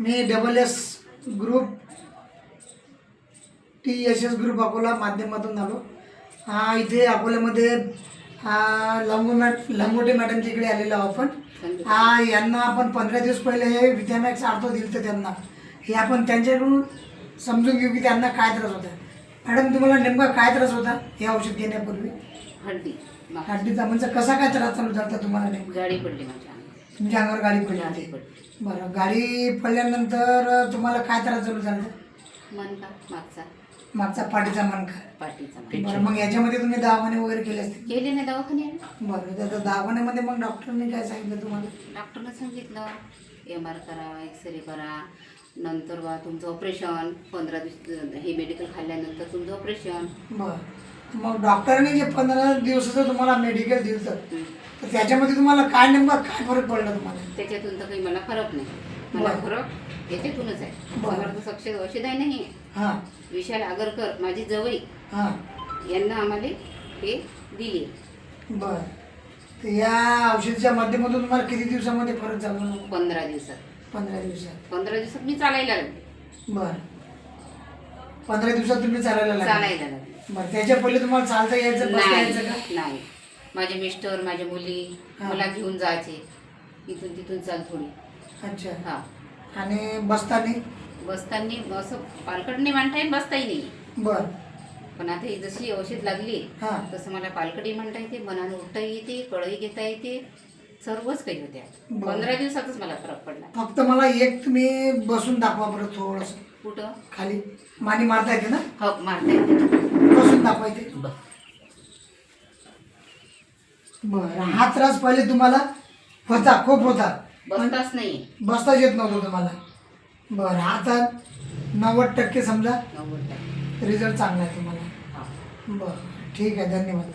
मी S group TSS group Akola माध्यमातून आलो. इथे अकोल्यामध्ये लंगोटे मॅडमच्या इकडे आलेलो आहोत आपण. यांना आपण 15 दिवस पहिले हे विद्यामॅक्स आर्थो दिलं तर त्यांना हे आपण त्यांच्याकडून समजून घेऊ की त्यांना काय त्रास होता. मॅडम तुम्हाला नेमका काय त्रास होता हे औषध घेण्यापूर्वी? हड्डीचा म्हणजे कसा काय त्रास चालू झाला तुम्हाला? नेमका गाडी पडली तुमच्या अंगावर गाडी पडली होती. बरं, गाडी पडल्यानंतर तुम्हाला काय त्रास चालू झाला? मणका मागचा पाठीचा मणका. बरं, मग याच्यामध्ये तुम्ही दवाखाने वगैरे केले असते? केले नाही दवाखाने. बरं, त्या दवाखान्यामध्ये मग डॉक्टरने काय सांगितलं तुम्हाला? डॉक्टरने सांगितलं MR करा, एक्सरे करा, नंतर तुमचं ऑपरेशन. 15 दिवस हे मेडिकल खाल्ल्यानंतर तुमचं ऑपरेशन. बरं, मग डॉक्टरने जे 15 दिवसाचं तुम्हाला मेडिकल दिलं तर त्याच्यामध्ये तुम्हाला काय नेमका काय फरक पडला तुम्हाला? त्याच्यातून तर काही मला फरक नाही. मला फरक याच्यातूनच आहे. समर्थ औषध आहे नाही. विशाल आगरकर माझी जवई यांना आम्हाला हे दिले. बरं, तर या औषधाच्या माध्यमातून तुम्हाला किती दिवसामध्ये फरक झाला? 15 दिवसात. 15 दिवसात. 15 दिवसात मी चालायला लागले. बरं, 15 दिवसात तुम्ही चालायला लागले. बरं, त्याच्या पहिले तुम्हाला चालता यायचं का? नाही. माझे मिस्टर माझ्या मुली मला घेऊन जायचे इथून तिथून चाल थोडी. अच्छा. आणि बसताना असं पालकडणी म्हणता येईल, बसताही नाही. बरं, पण आता ही जशी औषध लागली तसं मला पालकडी म्हणता येते, मनानं उठता येते, कळही घेता येते, सर्वच काही होते. 15 दिवसातच मला फरक पडला. फक्त मला एक तुम्ही बसून दाखवा बरं थोडंसं. कुठं? खाली मानी मारता येते ना? हो, मारता येते. बसून दाखवायचे. बरं, हा त्रास पहिले तुम्हाला होता, खूप होता? बसताच नाही. बसताच येत नव्हतं तुम्हाला? बरं, आता 90% समजा 90%. रिझल्ट चांगला आहे तुम्हाला? बरं, ठीक आहे, धन्यवाद.